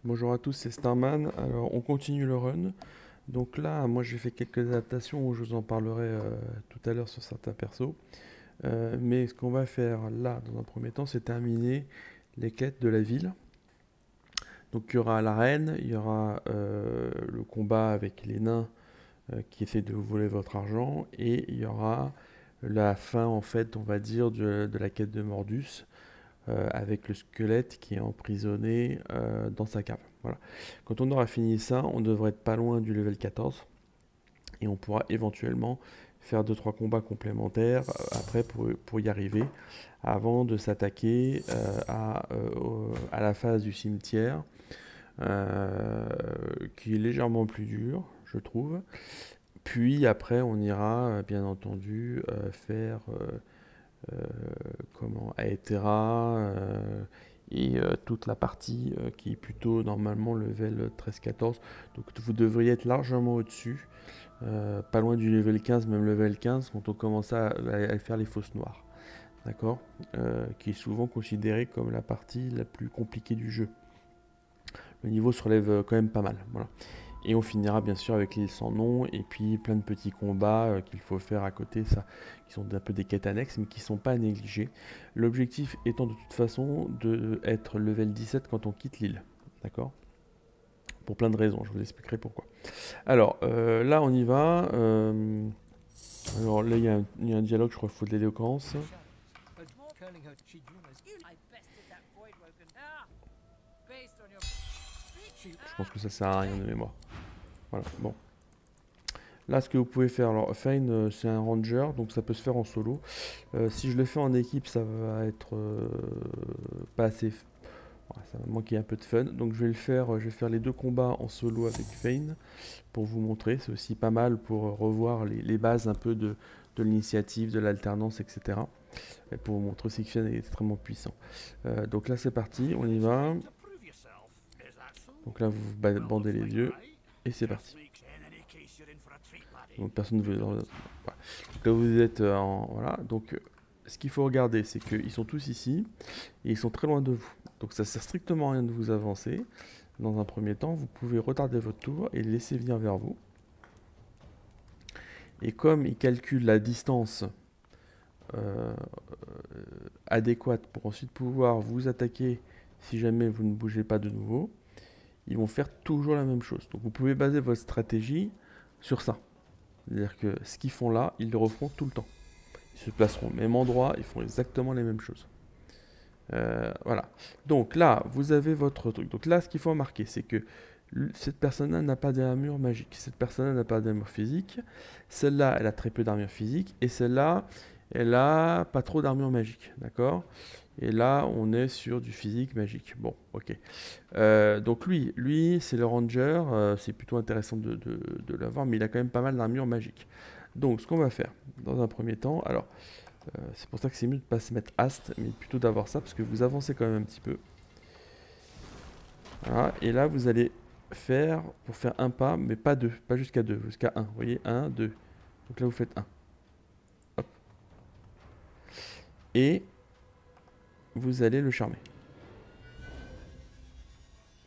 Bonjour à tous, c'est Starman. Alors, on continue le run. Donc là, moi j'ai fait quelques adaptations où je vous en parlerai tout à l'heure sur certains persos. Mais ce qu'on va faire là, dans un premier temps, c'est terminer les quêtes de la ville. Donc il y aura l'arène, il y aura le combat avec les nains qui essaient de vous voler votre argent, et il y aura la fin, en fait, on va dire, de la quête de Mordus, avec le squelette qui est emprisonné dans sa cave. Voilà. Quand on aura fini ça, on devrait être pas loin du level 14 et on pourra éventuellement faire deux trois combats complémentaires après pour y arriver avant de s'attaquer à la phase du cimetière qui est légèrement plus dure, je trouve. Puis après, on ira bien entendu faire euh, comment Aetera et toute la partie qui est plutôt normalement level 13-14. Donc vous devriez être largement au-dessus, pas loin du level 15, même level 15, quand on commence à faire les fausses noires. D'accord, qui est souvent considérée comme la partie la plus compliquée du jeu. Le niveau se relève quand même pas mal. Voilà. Et on finira bien sûr avec l'île sans nom et puis plein de petits combats qu'il faut faire à côté, ça, qui sont un peu des quêtes annexes mais qui ne sont pas à négliger. L'objectif étant de toute façon d'être level 17 quand on quitte l'île. D'accord? Pour plein de raisons, je vous expliquerai pourquoi. Alors là on y va. Alors là il y a un dialogue, je crois qu'il faut de l'éloquence. Je pense que ça sert à rien de mémoire. Voilà, bon. Là, ce que vous pouvez faire, alors Fane, c'est un ranger, donc ça peut se faire en solo. Si je le fais en équipe, ça va être pas assez. Voilà, ça va manquer un peu de fun. Donc je vais le faire, je vais faire les deux combats en solo avec Fane pour vous montrer. C'est aussi pas mal pour revoir les bases un peu de l'initiative, de l'alternance, etc. Et pour vous montrer aussi que Fane est extrêmement puissant. Donc là, c'est parti, on y va. Donc là, vous bandez les yeux et c'est parti. Donc personne ne veut. Voilà. Donc là vous êtes en. Voilà. Donc ce qu'il faut regarder, c'est qu'ils sont tous ici et ils sont très loin de vous. Donc ça sert strictement à rien de vous avancer. Dans un premier temps, vous pouvez retarder votre tour et les laisser venir vers vous. Et comme ils calculent la distance euh, adéquate pour ensuite pouvoir vous attaquer si jamais vous ne bougez pas de nouveau, ils vont faire toujours la même chose. Donc vous pouvez baser votre stratégie sur ça. C'est-à-dire que ce qu'ils font là, ils le referont tout le temps. Ils se placeront au même endroit, ils font exactement les mêmes choses. Voilà. Donc là, vous avez votre truc. Donc là, ce qu'il faut remarquer, c'est que cette personne-là n'a pas d'armure magique. Cette personne-là n'a pas d'armure physique. Celle-là, elle a très peu d'armure physique. Et celle-là, elle a pas trop d'armure magique. D'accord? Et là, on est sur du physique magique. Bon, ok. Donc lui c'est le ranger. C'est plutôt intéressant de l'avoir, mais il a quand même pas mal d'armure magique. Donc, ce qu'on va faire, dans un premier temps, alors, c'est pour ça que c'est mieux de ne pas se mettre Ast, mais plutôt d'avoir ça, parce que vous avancez quand même un petit peu. Voilà, et là, vous allez faire, pour faire un pas, mais pas deux, pas jusqu'à deux, jusqu'à un. Vous voyez, un, deux. Donc là, vous faites un. Hop. Et vous allez le charmer.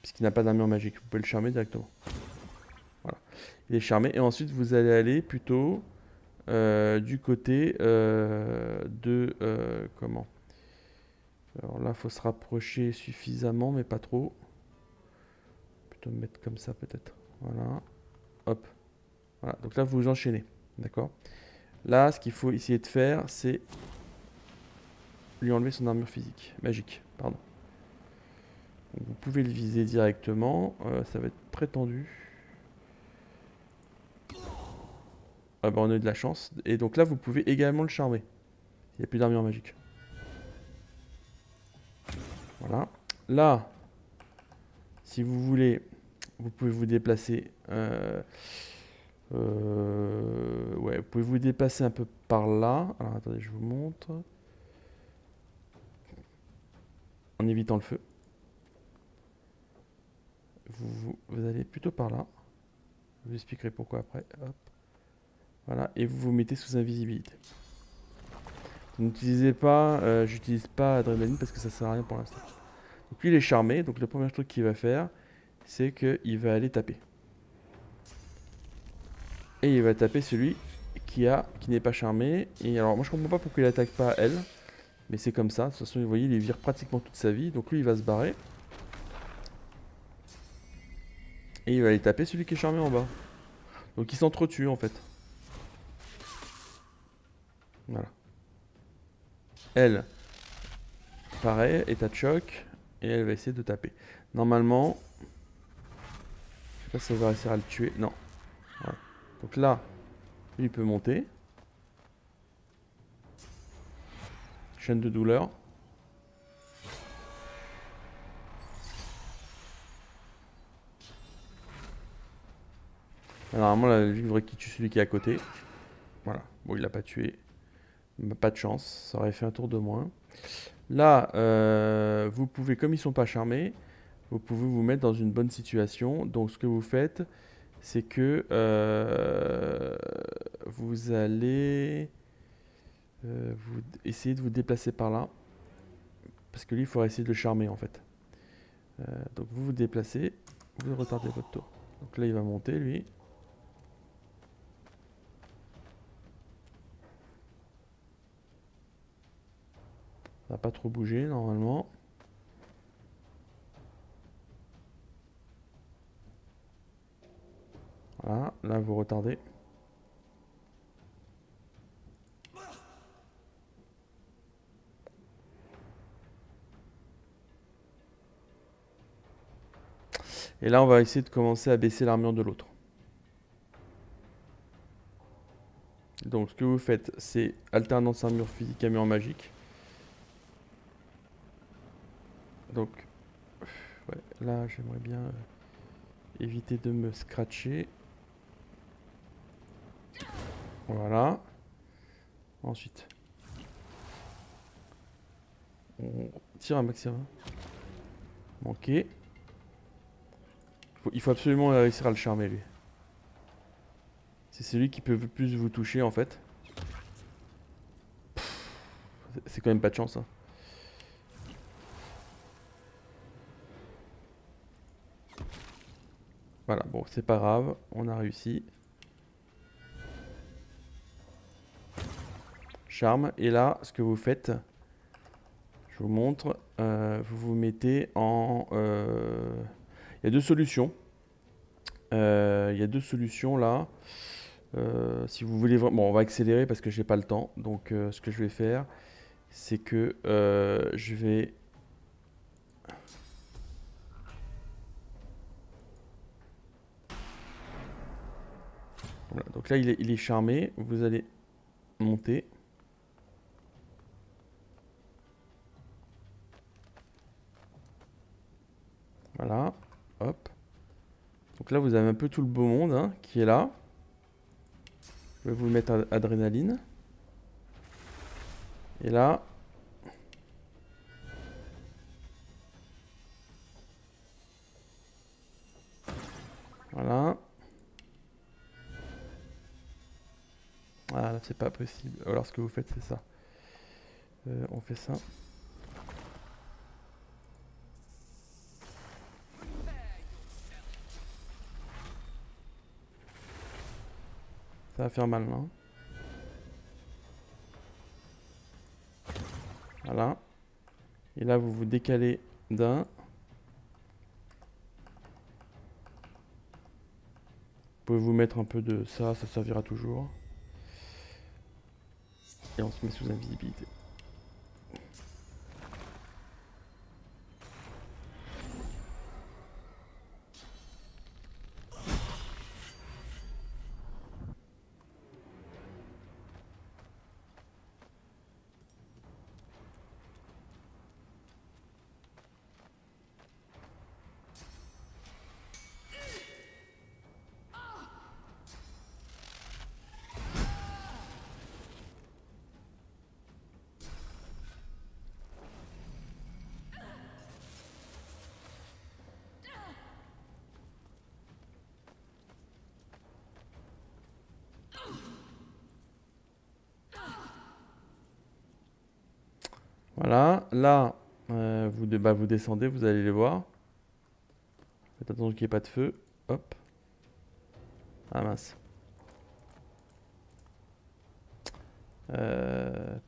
Puisqu'il n'a pas d'armure magique, vous pouvez le charmer directement. Voilà. Il est charmé, et ensuite, vous allez aller plutôt du côté de... comment? Alors là, il faut se rapprocher suffisamment, mais pas trop. Plutôt me mettre comme ça peut-être. Voilà. Hop. Voilà. Donc là, vous enchaînez. D'accord? Là, ce qu'il faut essayer de faire, c'est lui enlever son armure physique. Magique, pardon. Donc, vous pouvez le viser directement. Ça va être très tendu. Ah bah on a eu de la chance. Et donc là, vous pouvez également le charmer. Il n'y a plus d'armure magique. Voilà. Là, si vous voulez, vous pouvez vous déplacer. Ouais, vous pouvez vous déplacer un peu par là. Alors attendez, je vous montre. En évitant le feu. Vous allez plutôt par là. Je vous expliquerai pourquoi après. Hop. Voilà, et vous vous mettez sous invisibilité. N'utilisez pas, j'utilise pas adrénaline parce que ça sert à rien pour l'instant. Donc lui il est charmé, donc le premier truc qu'il va faire, c'est qu'il va aller taper. Et il va taper celui qui n'est pas charmé. Et alors moi je comprends pas pourquoi il attaque pas elle. Mais c'est comme ça. De toute façon, vous voyez, il vire pratiquement toute sa vie. Donc lui, il va se barrer. Et il va aller taper celui qui est charmé en bas. Donc ils s'entretuent en fait. Voilà. Elle, pareil, est à choc. Et elle va essayer de taper. Normalement, je sais pas si ça va réussir à le tuer. Non. Voilà. Donc là, lui, il peut monter. Chaîne de douleur. Normalement, là, lui, il faudrait qu'il tue celui qui est à côté. Voilà. Bon, il l'a pas tué. Pas de chance. Ça aurait fait un tour de moins. Là, vous pouvez, comme ils sont pas charmés, vous pouvez vous mettre dans une bonne situation. Donc, ce que vous faites, c'est que vous allez essayer de vous déplacer par là. Parce que lui, il faudra essayer de le charmer, en fait. Donc, vous vous déplacez, vous retardez votre tour. Donc là, il va monter, lui. Ça va pas trop bouger, normalement. Voilà, là, vous retardez. Et là, on va essayer de commencer à baisser l'armure de l'autre. Donc, ce que vous faites, c'est alternance armure physique, armure magique. Donc, ouais, là, j'aimerais bien éviter de me scratcher. Voilà. Ensuite, on tire un maximum. Manqué. Il faut absolument réussir à le charmer, lui. C'est celui qui peut le plus vous toucher, en fait. C'est quand même pas de chance, hein. Voilà, bon, c'est pas grave, on a réussi. Charme, et là, ce que vous faites, je vous montre, vous vous mettez en... Il y a deux solutions. Il y a deux solutions là. Si vous voulez vraiment... Bon, on va accélérer parce que j'ai pas le temps. Donc, ce que je vais faire, c'est que je vais... Voilà, donc là, il est charmé. Vous allez monter. Voilà. Hop. Donc là, vous avez un peu tout le beau monde hein, qui est là. Je vais vous mettre adrénaline. Et là... Voilà. Ah là, c'est pas possible. Alors, ce que vous faites, c'est ça. On fait ça. Ça va faire mal, hein. Voilà. Et là, vous vous décalez d'un. Vous pouvez vous mettre un peu de ça, ça servira toujours. Et on se met sous invisibilité. Voilà, là, vous descendez, vous allez les voir. Faites attention qu'il n'y ait pas de feu. Hop. Ah mince.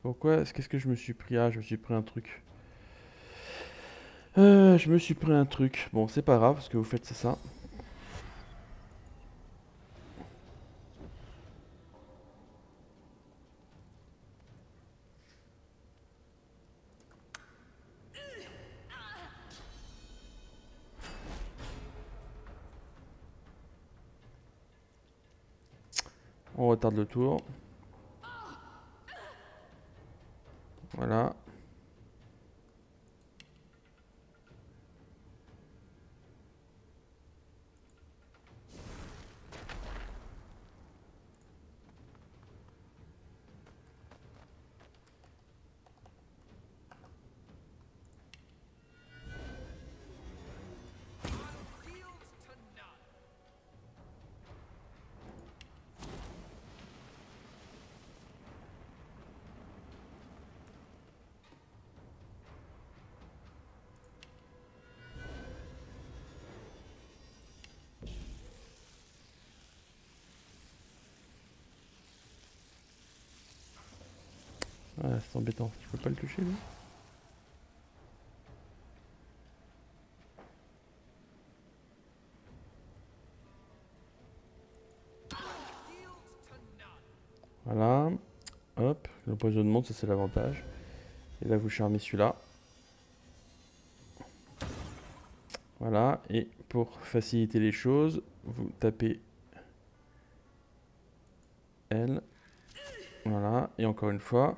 Pourquoi? Qu'est-ce que je me suis pris? Ah, je me suis pris un truc. Je me suis pris un truc. Bon, c'est pas grave, ce que vous faites, c'est ça. On retarde le tour. Voilà. Ouais, c'est embêtant. Je peux pas le toucher, lui. Voilà. Hop. L'empoisonnement, ça c'est l'avantage. Et là, vous charmez celui-là. Voilà. Et pour faciliter les choses, vous tapez L. Voilà. Et encore une fois.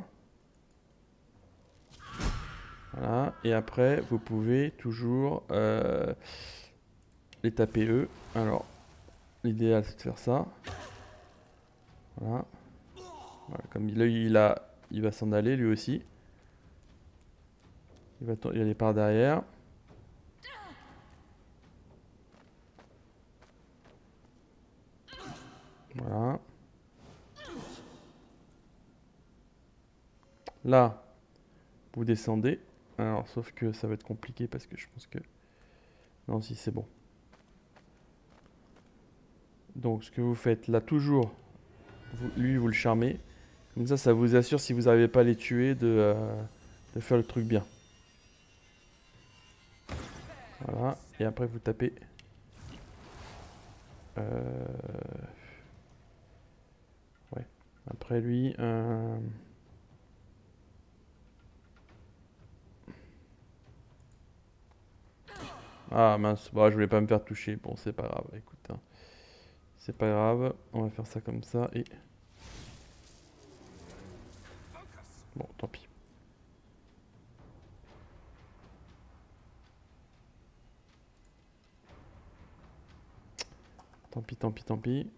Voilà. Et après, vous pouvez toujours les taper eux. Alors, l'idéal, c'est de faire ça. Voilà. Voilà, comme là, il va s'en aller lui aussi. Il va y aller par derrière. Voilà. Là, vous descendez. Alors, sauf que ça va être compliqué parce que je pense que... Non, si, c'est bon. Donc, ce que vous faites là, toujours, lui, vous le charmez. Comme ça vous assure, si vous n'arrivez pas à les tuer, de faire le truc bien. Voilà. Et après, vous tapez... Ouais. Après, lui... Ah mince, bon, je voulais pas me faire toucher. Bon, c'est pas grave, écoute. Hein. C'est pas grave, on va faire ça comme ça et... Bon, tant pis. Tant pis, tant pis, tant pis.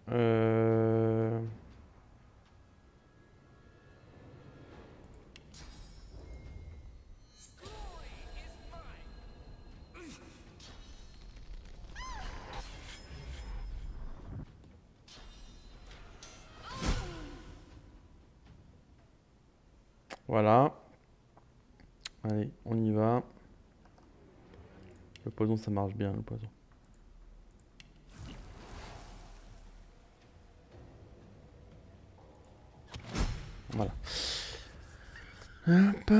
Voilà. Allez, on y va. Le poison, ça marche bien, le poison. Voilà. Hop.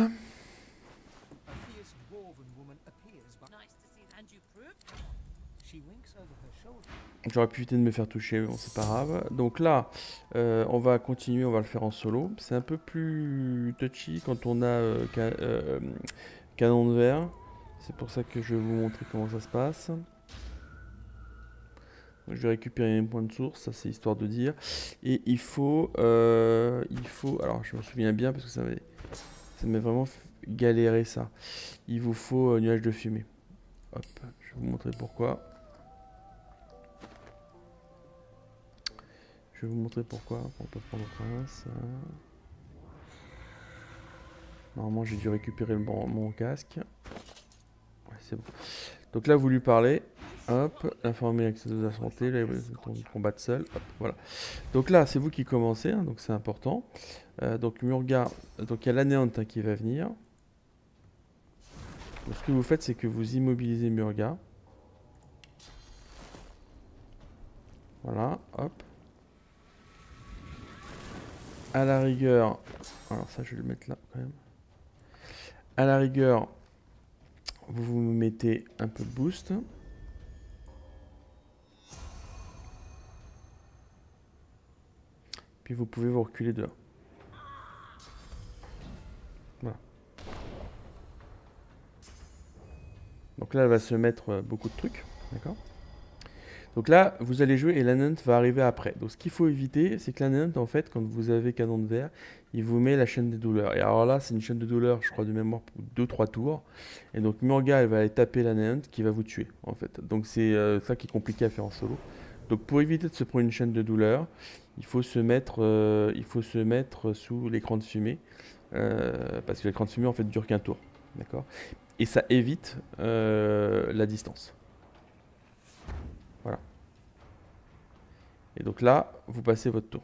J'aurais pu éviter de me faire toucher, mais bon, c'est pas grave. Donc là, on va continuer, on va le faire en solo. C'est un peu plus touchy quand on a canon de verre. C'est pour ça que je vais vous montrer comment ça se passe. Je vais récupérer mes points de source, ça c'est histoire de dire. Et il faut, alors je me souviens bien parce que ça m'a vraiment galéré ça. Il vous faut nuage de fumée. Hop, je vais vous montrer pourquoi. Je vais vous montrer pourquoi. On peut prendre ça. Normalement j'ai dû récupérer mon casque. Ouais, c'est bon. Donc là vous lui parlez. Hop, informer l'accès de la santé, là, vous combattre seul, hop, voilà. Donc là, c'est vous qui commencez, hein, donc c'est important. Donc Murga, donc il y a l'anéant hein, qui va venir. Donc, ce que vous faites, c'est que vous immobilisez Murga. Voilà, hop. À la rigueur, alors ça je vais le mettre là quand même. À la rigueur, vous vous mettez un peu de boost. Puis vous pouvez vous reculer dehors. Voilà. Donc là, elle va se mettre beaucoup de trucs. D'accord ? Donc là, vous allez jouer et l'Anant va arriver après. Donc ce qu'il faut éviter, c'est que l'Anant, en fait, quand vous avez canon de verre, il vous met la chaîne des douleurs. Et alors là, c'est une chaîne de douleurs, je crois, de mémoire pour 2-3 tours. Et donc Murga, elle va aller taper l'Anant qui va vous tuer, en fait. Donc c'est ça qui est compliqué à faire en solo. Donc pour éviter de se prendre une chaîne de douleurs, il faut se mettre sous l'écran de fumée. Parce que l'écran de fumée, en fait, dure qu'un tour. D'accord ? Et ça évite la distance. Voilà. Et donc là, vous passez votre tour.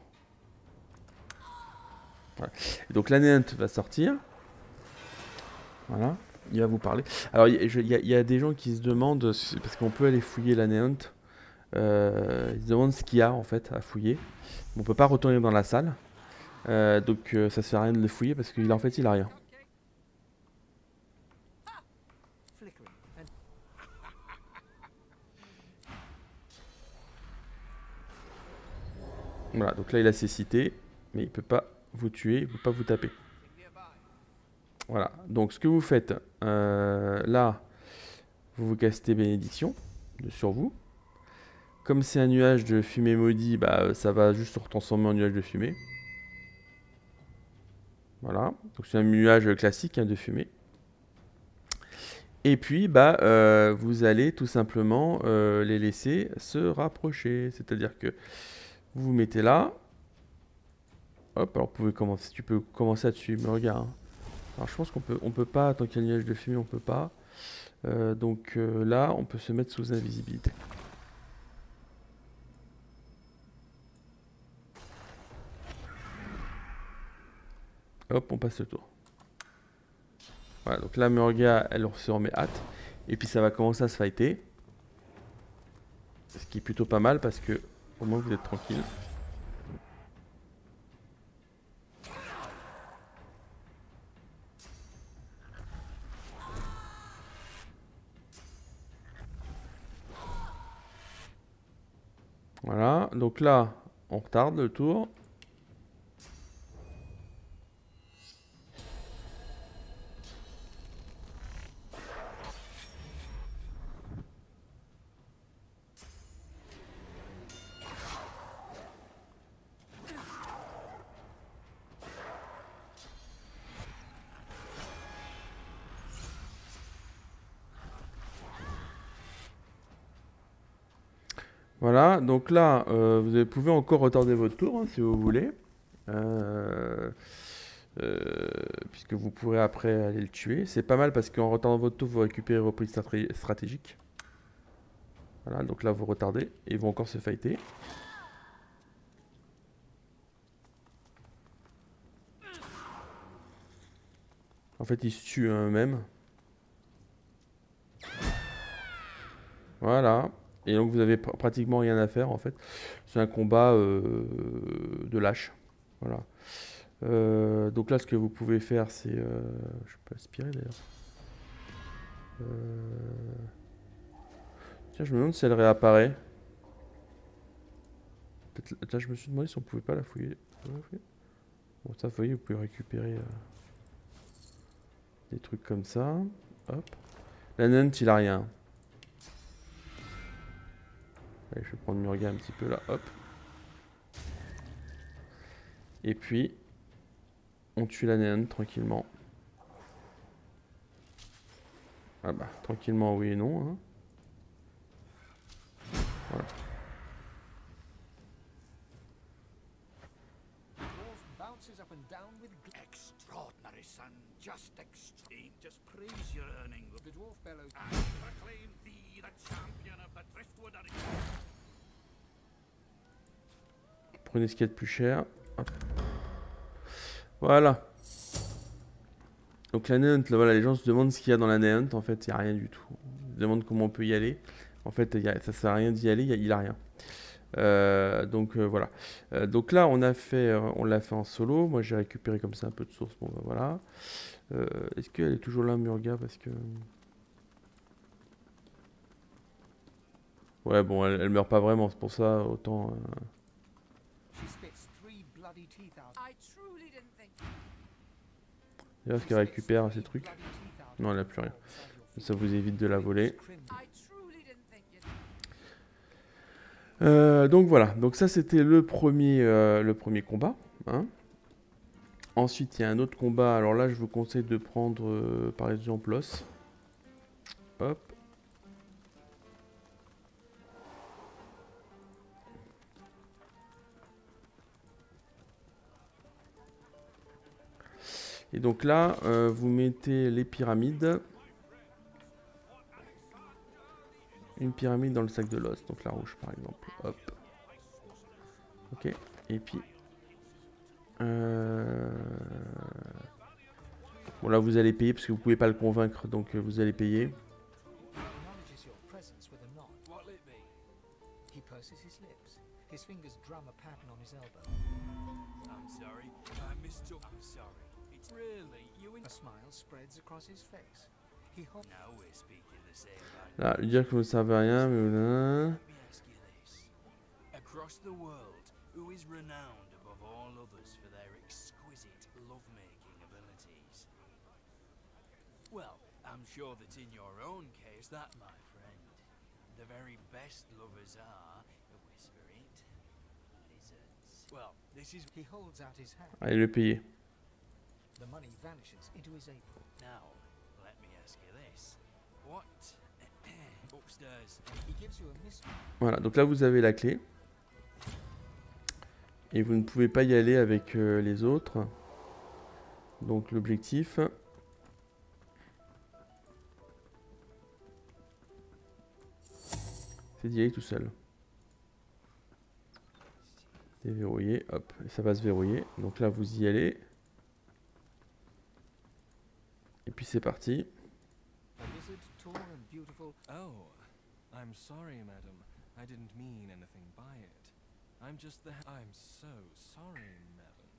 Voilà. Et donc l'Anant va sortir. Voilà. Il va vous parler. Alors il y a des gens qui se demandent, parce qu'on peut aller fouiller l'Anant, ils se demandent ce qu'il y a en fait à fouiller. On ne peut pas retourner dans la salle. Donc ça sert à rien de le fouiller parce qu'en fait il a rien. Voilà, donc là il a cécité, mais il peut pas vous tuer, il peut pas vous taper. Voilà, donc ce que vous faites, là, vous vous castez bénédiction sur vous. Comme c'est un nuage de fumée maudit, bah, ça va juste se transformer en nuage de fumée. Voilà, donc c'est un nuage classique hein, de fumée. Et puis, bah, vous allez tout simplement les laisser se rapprocher. C'est-à-dire que vous vous mettez là. Hop, alors vous pouvez commencer, tu peux commencer à te suivre. Mais regarde. Hein. Alors je pense on peut pas, tant qu'il y a le nuage de fumée, on peut pas. Donc là, on peut se mettre sous invisibilité. Hop, on passe le tour. Voilà, donc là, Murga, elle se remet hâte. Et puis ça va commencer à se fighter. Ce qui est plutôt pas mal parce que au moins vous êtes tranquille. Voilà, donc là, on retarde le tour. Voilà, donc là, vous pouvez encore retarder votre tour hein, si vous voulez. Euh, puisque vous pourrez après aller le tuer. C'est pas mal parce qu'en retardant votre tour, vous récupérez vos prises stratégiques. Voilà, donc là vous retardez et ils vont encore se fighter. En fait, ils se tuent eux-mêmes. Voilà. Et donc vous avez pratiquement rien à faire en fait. C'est un combat de lâche. Voilà. Donc là, ce que vous pouvez faire, c'est... je peux aspirer d'ailleurs. Tiens, je me demande si elle réapparaît. Là, je me suis demandé si on pouvait pas la fouiller. Bon, ça, vous voyez, vous pouvez récupérer des trucs comme ça. Hop. La Nunt, il a rien. Allez, je vais prendre Murga un petit peu là. Hop. Et puis, on tue la Nunt tranquillement. Ah bah, tranquillement, oui et non. Hein. Voilà. Extraordinary, son. Just extreme. Just praise your earning. The dwarf bellows. I proclaim thee the champion of the driftwood. Prenez ce qu'il y a de plus cher. Hop. Voilà. Donc la Nehunt, voilà, les gens se demandent ce qu'il y a dans la Nehunt. En fait, il n'y a rien du tout. Ils se demandent comment on peut y aller. En fait, ça sert à rien d'y aller, il a rien. Donc voilà. Donc là, on l'a fait en solo. Moi, j'ai récupéré comme ça un peu de source. Bon, bah, voilà. Est-ce qu'elle est toujours là, Murga? Parce que... Ouais, bon, elle meurt pas vraiment. C'est pour ça, autant... D'ailleurs, est-ce qu'elle récupère ces trucs? Non, elle n'a plus rien. Ça vous évite de la voler. Donc voilà, donc ça c'était le premier combat. Hein. Ensuite il y a un autre combat, alors là je vous conseille de prendre par exemple l'os. Hop. Et donc là vous mettez les pyramides. Une pyramide dans le sac de l'os, donc la rouge par exemple. Hop. Ok, et puis... Bon là vous allez payer parce que vous pouvez pas le convaincre, donc vous allez payer. Là, lui dire que vous ne savez rien, mais... Across the world, who is renowned above all others for their exquisite love-making abilities? Well, I'm sure that in your own case, that, my friend, the very best lovers are, whisper it, lizards. Well, this is... He holds out his hand. Allez le payer. The money vanishes into his apron. Now, let me ask you this. What... upstairs. He gives you a mystery. Voilà, donc là vous avez la clé. Et vous ne pouvez pas y aller avec les autres. Donc l'objectif... c'est d'y aller tout seul. Déverrouiller, hop, et ça va se verrouiller. Donc là vous y allez. Et puis c'est parti. Oh, I'm sorry, madam. I didn't mean anything by it. I'm just the... I'm so sorry, madam.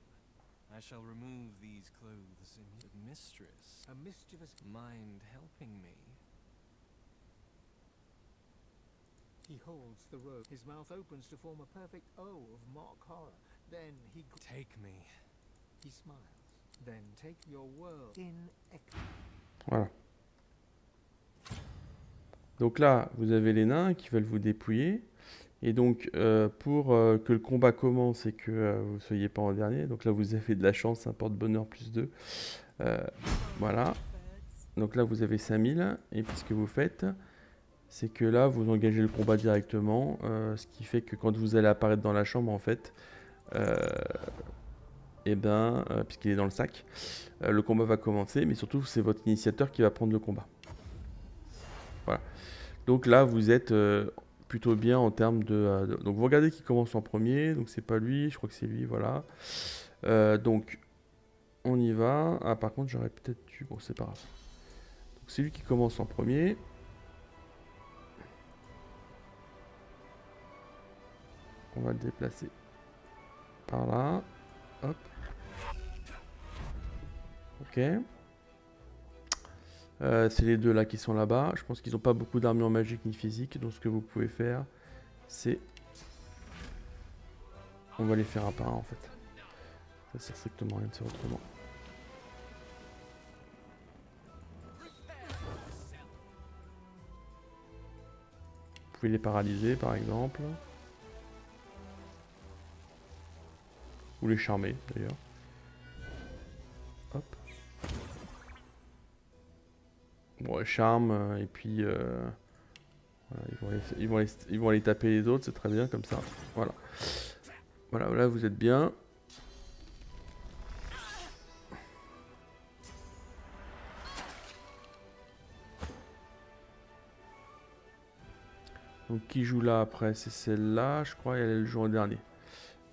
I shall remove these clothes in your mistress. A mischievous... Mind helping me? He holds the rope. His mouth opens to form a perfect O of mock horror. Then he... Take me. He smiles. Then take your world in... Voilà. Donc là, vous avez les nains qui veulent vous dépouiller. Et donc, pour que le combat commence et que vous ne soyez pas en dernier, donc là, vous avez de la chance, un porte-bonheur plus 2. Voilà. Donc là, vous avez 5000. Et puis, ce que vous faites, c'est que là, vous engagez le combat directement. Ce qui fait que quand vous allez apparaître dans la chambre, en fait, puisqu'il est dans le sac, le combat va commencer. Mais surtout, c'est votre initiateur qui va prendre le combat. Voilà. Donc là, vous êtes plutôt bien en termes de... donc vous regardez qui commence en premier. Donc c'est pas lui, je crois que c'est lui, voilà. Donc on y va. Ah par contre, j'aurais peut-être dû... Bon, c'est pas grave. Donc c'est lui qui commence en premier. On va le déplacer par là. Hop. Ok. C'est les deux là qui sont là-bas. Je pense qu'ils n'ont pas beaucoup d'armure magique ni physique. Donc ce que vous pouvez faire, c'est... On va les faire un par un en fait. Ça sert strictement à rien de faire autrement. Vous pouvez les paralyser par exemple. Ou les charmer d'ailleurs. Hop. Bon, charme, et puis voilà, ils vont aller taper les autres, c'est très bien comme ça. Voilà. Voilà, là vous êtes bien. Donc qui joue là après? C'est celle-là, je crois, et elle joue en dernier.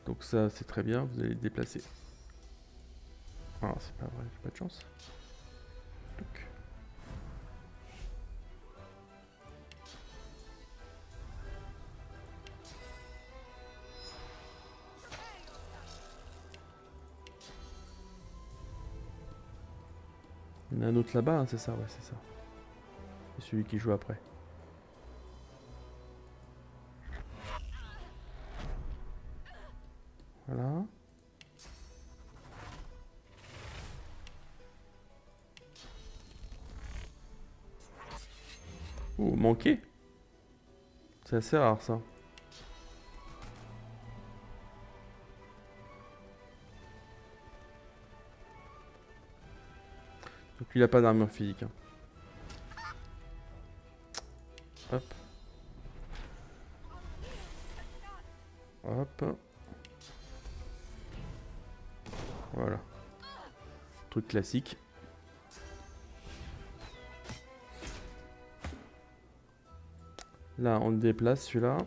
Donc ça c'est très bien, vous allez le déplacer. Ah, c'est pas vrai, j'ai pas de chance. Donc. Il y en a un autre là-bas, hein, c'est ça, ouais, c'est ça. C'est celui qui joue après. Voilà. Oh, manqué. C'est assez rare ça. Donc il a pas d'armure physique. Hein. Hop. Hop. Voilà. Truc classique. Là, on le déplace celui-là.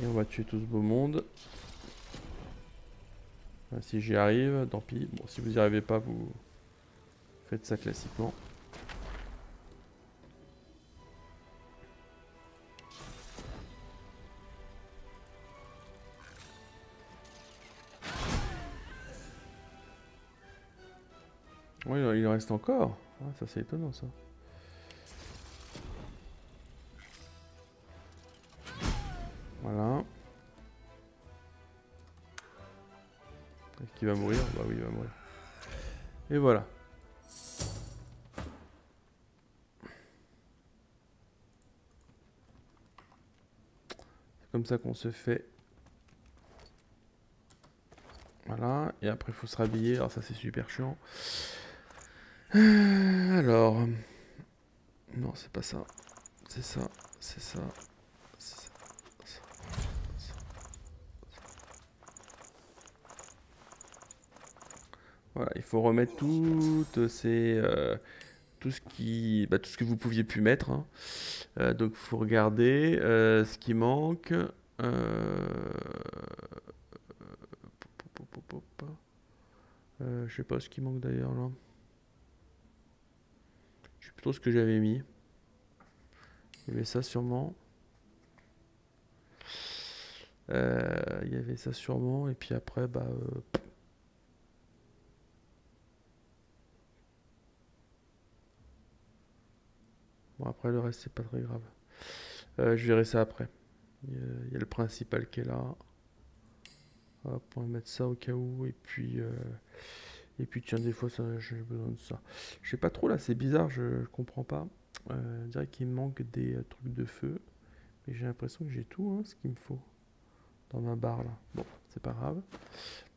Et on va tuer tout ce beau monde. Si j'y arrive, tant pis. Bon, si vous n'y arrivez pas, vous faites ça classiquement. Oui, il en reste encore. Ah, ça, c'est étonnant, ça. Voilà. Est-ce qu'il va mourir? Bah oui, il va mourir. Et voilà. C'est comme ça qu'on se fait. Voilà. Et après, il faut se rhabiller. Alors ça, c'est super chiant. Alors... Non, c'est pas ça. C'est ça. C'est ça. C'est ça. Voilà, il faut remettre toutes ces... tout ce qui... tout ce que vous pouviez plus mettre. Hein. Donc, il faut regarder ce qui manque. Je sais pas ce qui manque d'ailleurs là. Je sais plutôt ce que j'avais mis. Il y avait ça sûrement. Il y avait ça sûrement. Et puis après, bon, après le reste, c'est pas très grave. Je verrai ça après. Il y a le principal qui est là. Hop, on va mettre ça au cas où. Et puis tiens, des fois, j'ai besoin de ça. Je sais pas trop là, c'est bizarre, je comprends pas. On dirait qu'il me manque des trucs de feu. Mais j'ai l'impression que j'ai tout hein, ce qu'il me faut dans ma barre là. Bon, c'est pas grave.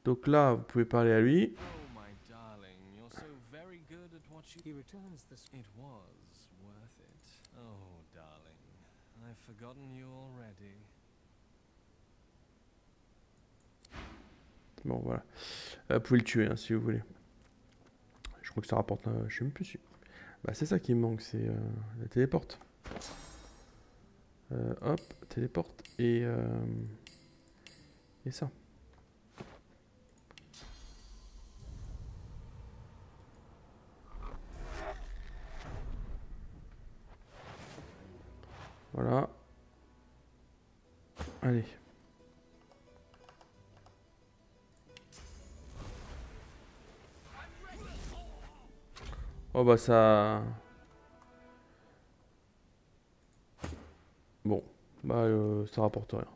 Donc là, vous pouvez parler à lui. Oh, my darling, you're so very good at what you... He returns this... It was worth it. Oh, darling, I've forgotten you already. Bon, voilà. Vous pouvez le tuer hein, si vous voulez. Je crois que ça rapporte... je sais même plus si... Bah, c'est ça qui me manque, c'est la téléporte. Hop, téléporte et ça. Voilà. Allez. Oh bah ça... Bon, bah ça rapporte rien.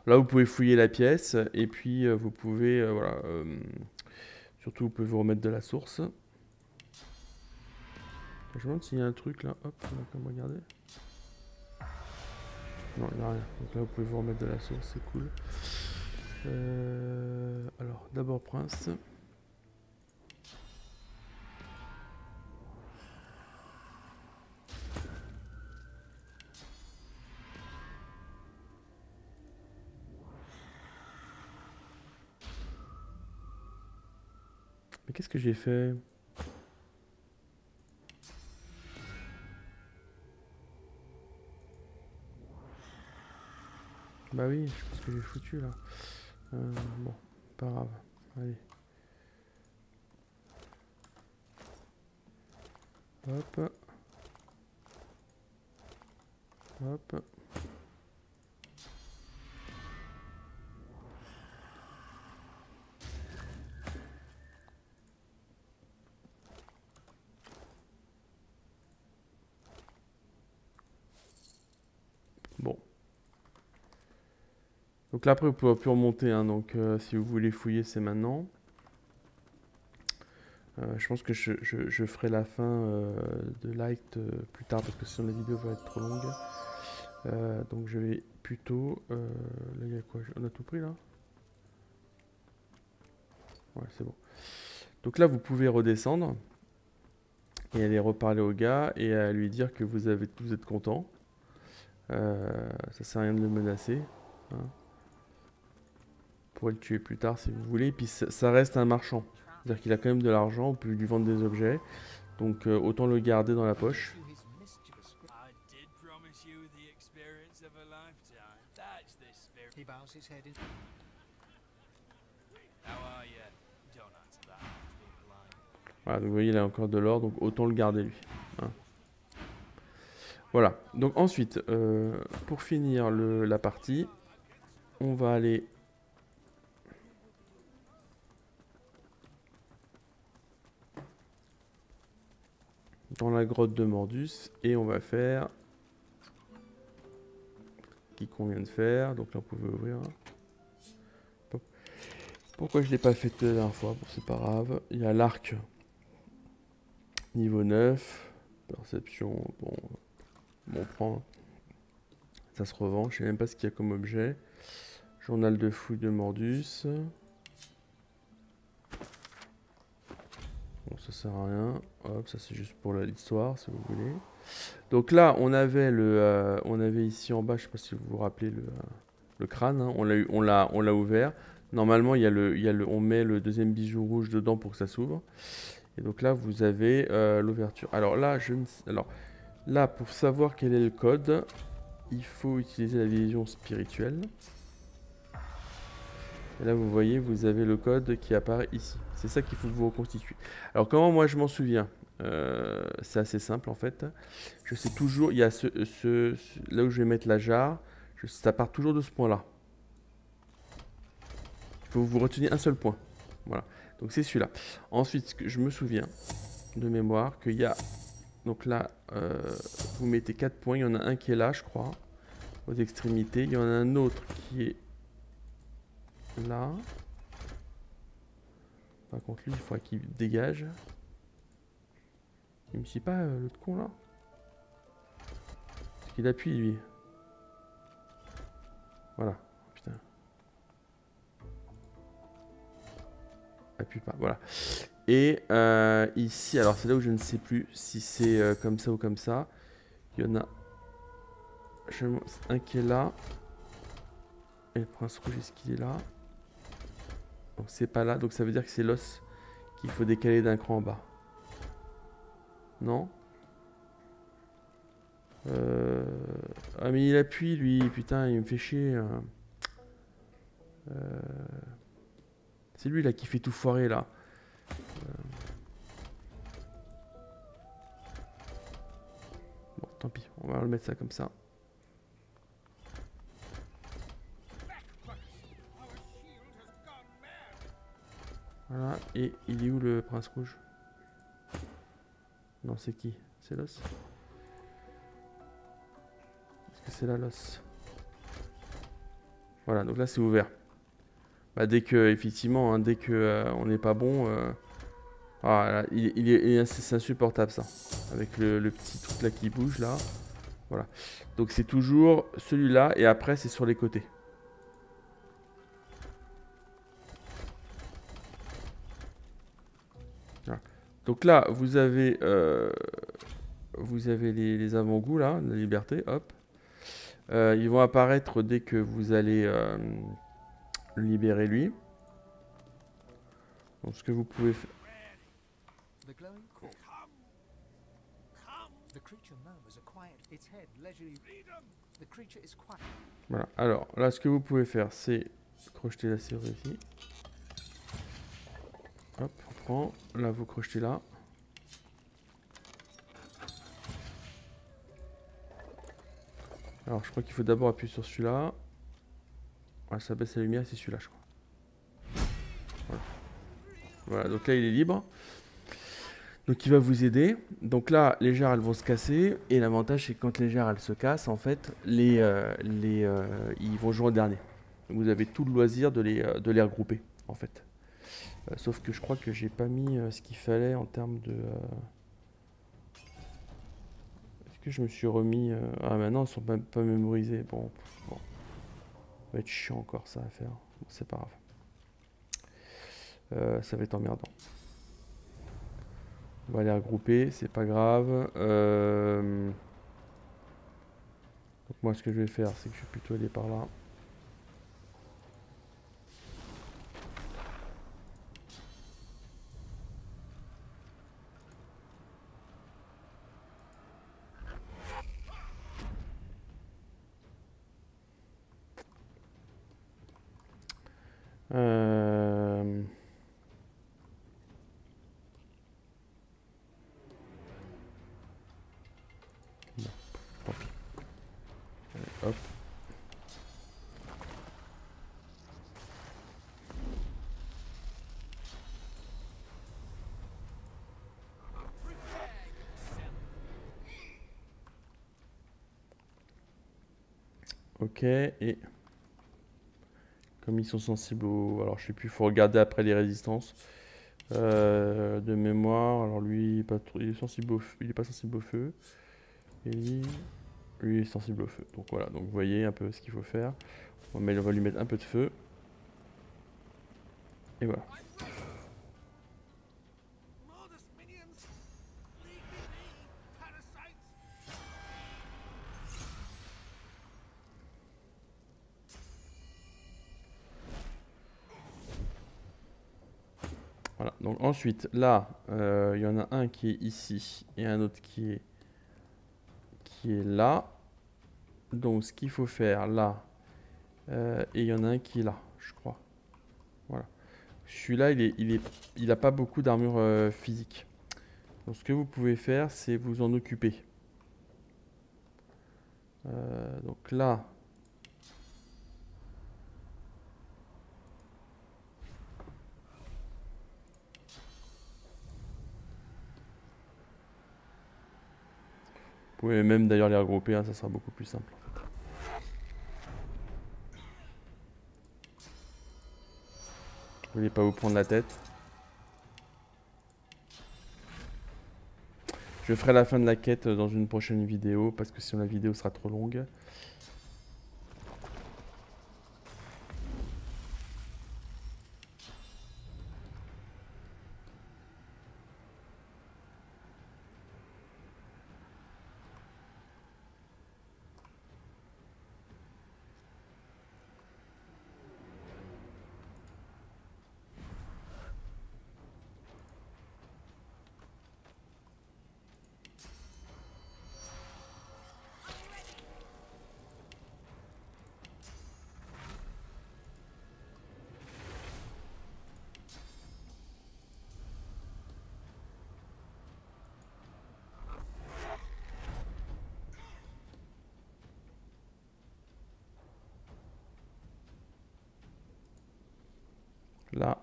Là vous pouvez fouiller la pièce et puis vous pouvez, voilà, surtout vous pouvez vous remettre de la source. Je me demande s'il y a un truc là, hop, on va quand même regarder. Non, il n'y a rien. Donc là vous pouvez vous remettre de la source, c'est cool. Alors d'abord Prince. Mais qu'est-ce que j'ai fait? Bah oui, je sais pas ce que j'ai foutu là. Bon, pas grave. Allez. Hop. Hop. Bon. Donc là après vous pouvez plus remonter, hein, donc si vous voulez fouiller c'est maintenant. Je pense que je ferai la fin de Light plus tard parce que sinon la vidéo va être trop longue. Donc je vais plutôt... là il y a quoi? On a tout pris là? Ouais c'est bon. Donc là vous pouvez redescendre et aller reparler au gars et à lui dire que vous êtes content. Ça sert à rien de le menacer. Hein. Vous pourrez le tuer plus tard si vous voulez. Et puis ça reste un marchand. C'est-à-dire qu'il a quand même de l'argent, on peut lui vendre des objets. Donc autant le garder dans la poche. I did promise you the experience of a lifetime. That's the spirit. He bows his head in. How are you? Don't answer that. Just be polite. Voilà, donc vous voyez, il a encore de l'or, donc autant le garder lui. Hein. Voilà, donc ensuite, pour finir la partie, on va aller dans la grotte de Mordus et on va faire qui qu'on vient de faire. Donc là, on pouvait ouvrir. Pourquoi je ne l'ai pas fait la dernière fois? Bon, c'est pas grave. Il y a l'arc niveau 9. Perception, bon, on prend. Ça se revend. Je sais même pas ce qu'il y a comme objet. Journal de fouille de Mordus. Bon, ça sert à rien. Hop, ça c'est juste pour l'histoire, si vous voulez. Donc là, on avait ici en bas, je sais pas si vous vous rappelez le crâne. Hein, on l'a ouvert. Normalement, on met le deuxième bijou rouge dedans pour que ça s'ouvre. Et donc là, vous avez l'ouverture. Alors là, pour savoir quel est le code, il faut utiliser la vision spirituelle. Et là, vous voyez, vous avez le code qui apparaît ici. C'est ça qu'il faut que vous reconstituiez. Alors, comment moi je m'en souviens? C'est assez simple en fait. Je sais toujours, il y a là où je vais mettre la jarre, ça part toujours de ce point-là. Il faut vous retenir un seul point. Voilà. Donc c'est celui-là. Ensuite, je me souviens de mémoire qu'il y a... Donc là, vous mettez 4 points. Il y en a un qui est là, je crois, aux extrémités. Il y en a un autre qui est là. Par contre, lui, il faudra qu'il dégage. Il me suit pas, l'autre con, là? Parce qu'il appuie, lui. Voilà. Putain. Appuie pas, voilà. Et ici, alors c'est là où je ne sais plus si c'est comme ça ou comme ça. Il y en a un qui est là. Et le prince rouge, est-ce qu'il est là? Donc c'est pas là, donc ça veut dire que c'est l'os qu'il faut décaler d'un cran en bas. Non? Ah mais il appuie lui, putain, il me fait chier. C'est lui là qui fait tout foirer là. Bon, tant pis, on va le mettre ça comme ça. Voilà, et il est où le prince rouge? Non, c'est qui? C'est l'os? Est-ce que c'est là l'os? Voilà, donc là c'est ouvert. Bah, dès que, effectivement, hein, dès que on n'est pas bon, voilà, c'est insupportable ça. Avec le petit truc là qui bouge là. Voilà. Donc c'est toujours celui-là et après c'est sur les côtés. Voilà. Donc là vous avez les avant-goûts là, la liberté, hop. Ils vont apparaître dès que vous allez le libérer lui. Donc ce que vous pouvez faire. The glowing core. The creature murmurs a quiet, its head leisurely. The creature is quiet. Voilà. Alors là, ce que vous pouvez faire, c'est crocheter la serrure ici. Hop, on prend. Là, vous crochetez là. Alors je crois qu'il faut d'abord appuyer sur celui-là. Voilà, ça baisse la lumière, c'est celui-là je crois. Voilà. Voilà, donc là il est libre. Donc il va vous aider. Donc là, les jarres elles vont se casser. Et l'avantage c'est que quand les jarres elles se cassent, en fait, ils vont jouer au dernier. Donc vous avez tout le loisir de les regrouper, en fait. Sauf que je crois que j'ai pas mis ce qu'il fallait en termes de... Est-ce que je me suis remis... Ah maintenant ils sont même pas mémorisés. Bon. Ça va être chiant encore ça à faire. Bon, c'est pas grave. Ça va être emmerdant. On va les regrouper, c'est pas grave. Donc moi ce que je vais faire, c'est que je vais plutôt aller par là. Euh... Bon, tant pis. Allez, hop. Ok, et comme ils sont sensibles au... Alors je sais plus, il faut regarder après les résistances. De mémoire, alors lui il est sensible au feu, il est pas sensible au feu. Et lui est sensible au feu. Donc voilà, donc vous voyez un peu ce qu'il faut faire. On va lui mettre un peu de feu. Et voilà. Voilà, donc ensuite, là, il y en a un qui est ici et un autre qui est là. Donc ce qu'il faut faire là, et il y en a un qui est là, je crois. Voilà. Celui-là, il a pas beaucoup d'armure physique. Donc ce que vous pouvez faire, c'est vous en occuper. Donc là... Vous pouvez même d'ailleurs les regrouper, hein, ça sera beaucoup plus simple. Vous voulez pas vous prendre la tête. Je ferai la fin de la quête dans une prochaine vidéo, parce que sinon la vidéo sera trop longue. Là.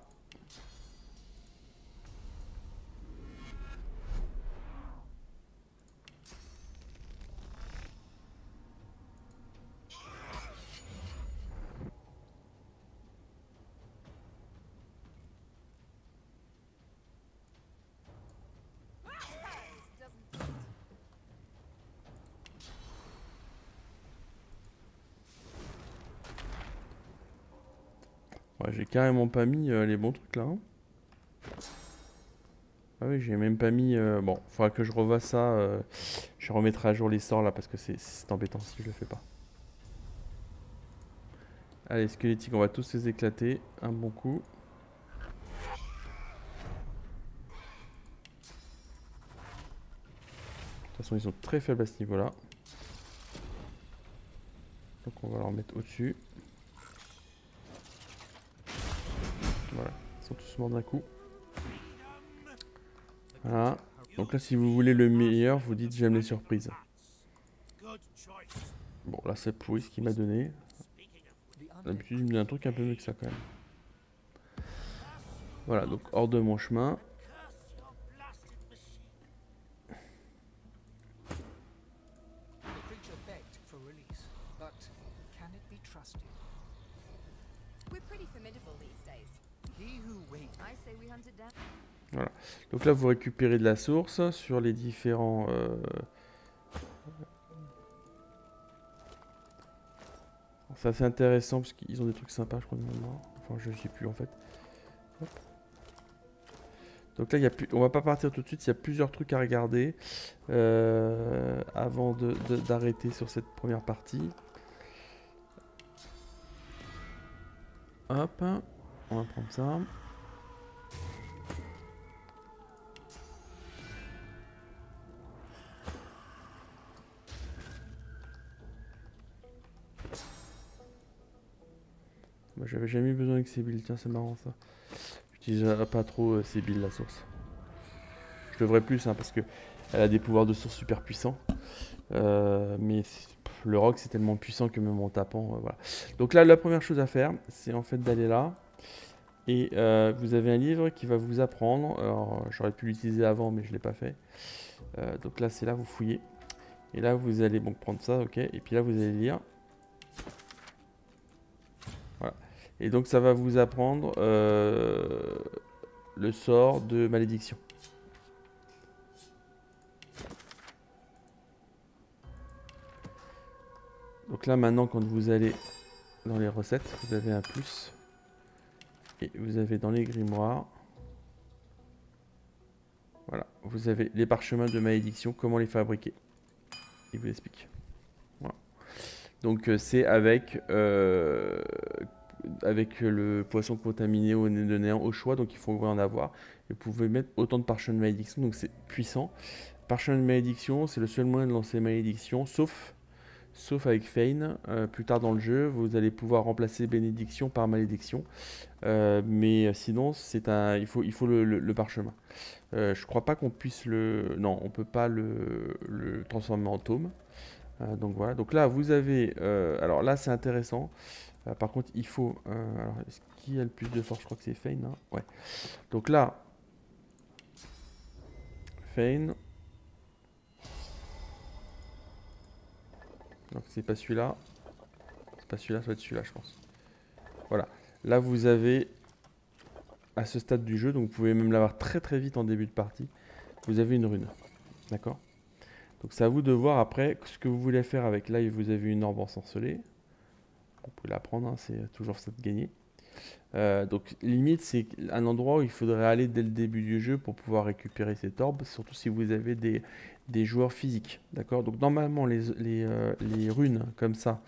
Ouais, j'ai carrément pas mis les bons trucs là. Hein. Ah oui, j'ai même pas mis... Bon, faudra que je revoie ça. Je remettrai à jour les sorts là parce que c'est embêtant si je le fais pas. Allez, squelettiques, on va tous les éclater. Un bon coup. De toute façon, ils sont très faibles à ce niveau-là. Donc on va leur mettre au-dessus. Voilà, ils sont tous morts d'un coup. Voilà. Donc là, si vous voulez le meilleur, vous dites j'aime les surprises. Bon, là c'est pourri ce qu'il m'a donné. The undead D'habitude, il me donne un truc un peu mieux que ça quand même. Voilà, donc hors de mon chemin. The creature begged for release, but can it be trusted? We're pretty formidable these days. He who waits. I say we hunt it down. Voilà. Donc là, vous récupérez de la source sur les différents... C'est assez intéressant parce qu'ils ont des trucs sympas, je crois, maintenant. Enfin, je sais plus en fait. Hop. Donc là, on va pas partir tout de suite, il y a plusieurs trucs à regarder avant d'arrêter sur cette première partie. Hop, on va prendre ça. Moi, j'avais jamais eu besoin de Sébil, tiens, c'est marrant ça. J'utilise pas trop Sébil, la source. Je devrais plus, hein, parce que elle a des pouvoirs de source super puissants. Mais le rock, c'est tellement puissant que même en tapant, voilà. Donc là, la première chose à faire, c'est en fait d'aller là. Et vous avez un livre qui va vous apprendre. Alors, j'aurais pu l'utiliser avant, mais je ne l'ai pas fait. Donc là, c'est là, vous fouillez. Et là, vous allez bon, prendre ça, ok. Et puis là, vous allez lire. Voilà. Et donc, ça va vous apprendre le sort de malédiction. Donc là, maintenant, quand vous allez dans les recettes, vous avez un plus. Et vous avez dans les grimoires, voilà, vous avez les parchemins de malédiction, comment les fabriquer. Il vous explique. Voilà. Donc c'est avec le poisson contaminé au nez de néant au choix, donc il faut en avoir. Et vous pouvez mettre autant de parchemins de malédiction, donc c'est puissant. Parchemin de malédiction, c'est le seul moyen de lancer malédiction, sauf avec Feign. Plus tard dans le jeu, vous allez pouvoir remplacer bénédiction par malédiction. Mais sinon, il faut le parchemin. Je crois pas qu'on puisse non, on peut pas le transformer en tome. Donc voilà. Donc là, vous avez... alors là, c'est intéressant. Par contre, il faut... alors, qui a le plus de force? Je crois que c'est Feign. Hein, ouais. Donc là... Feign. Donc c'est pas celui-là. C'est pas celui-là, ça va être celui-là, je pense. Voilà. Là, vous avez... à ce stade du jeu, donc vous pouvez même l'avoir très très vite en début de partie, vous avez une rune. D'accord? Donc c'est à vous de voir après ce que vous voulez faire avec. Là, vous avez une orbe ensorcelée. Vous pouvez la prendre, hein, c'est toujours ça de gagner. Donc limite, c'est un endroit où il faudrait aller dès le début du jeu pour pouvoir récupérer cette orbe, surtout si vous avez des joueurs physiques. D'accord? Donc normalement, les runes comme ça,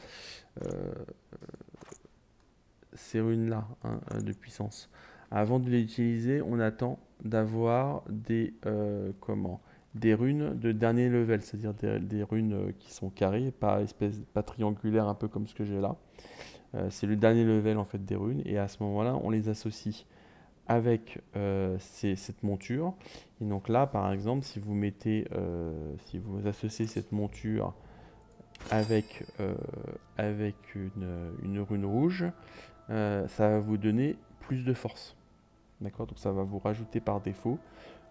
ces runes-là hein, de puissance, avant de les utiliser, on attend d'avoir des runes de dernier level, c'est-à-dire des runes qui sont carrées, pas triangulaires, un peu comme ce que j'ai là. C'est le dernier level en fait des runes, et à ce moment-là, on les associe avec cette monture. Et donc là, par exemple, si vous associez cette monture avec une rune rouge, ça va vous donner plus de force. D'accord? Donc ça va vous rajouter par défaut.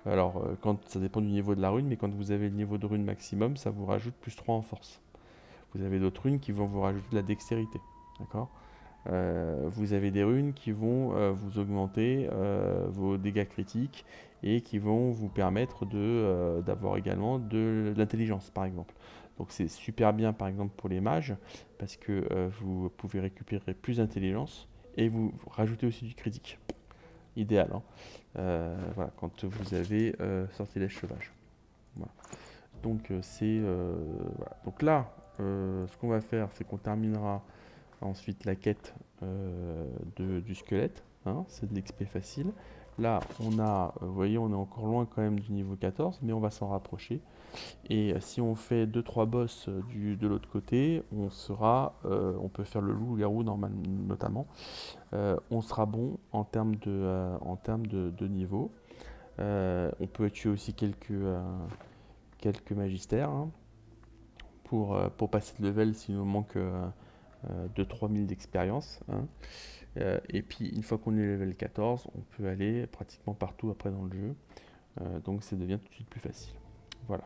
Alors, ça dépend du niveau de la rune, mais quand vous avez le niveau de rune maximum, ça vous rajoute plus 3 en force. Vous avez d'autres runes qui vont vous rajouter de la dextérité. D'accord? Vous avez des runes qui vont vous augmenter vos dégâts critiques et qui vont vous permettre d'avoir également de l'intelligence, par exemple. Donc c'est super bien, par exemple, pour les mages, parce que vous pouvez récupérer plus d'intelligence et vous rajoutez aussi du critique. Idéal, hein. Voilà, quand vous avez sortilège sauvage. Voilà. Donc voilà. Donc là, ce qu'on va faire, c'est qu'on terminera ensuite la quête du squelette. Hein, c'est de l'XP facile. Là, vous voyez, on est encore loin quand même du niveau 14, mais on va s'en rapprocher. Et si on fait 2-3 boss de l'autre côté, on peut faire le loup-garou notamment. On sera bon en termes de niveau. On peut tuer aussi quelques magistères. Hein. pour passer de level s'il nous manque 2-3 000 d'expérience. Hein. Et puis une fois qu'on est level 14, on peut aller pratiquement partout après dans le jeu. Donc ça devient tout de suite plus facile. Voilà.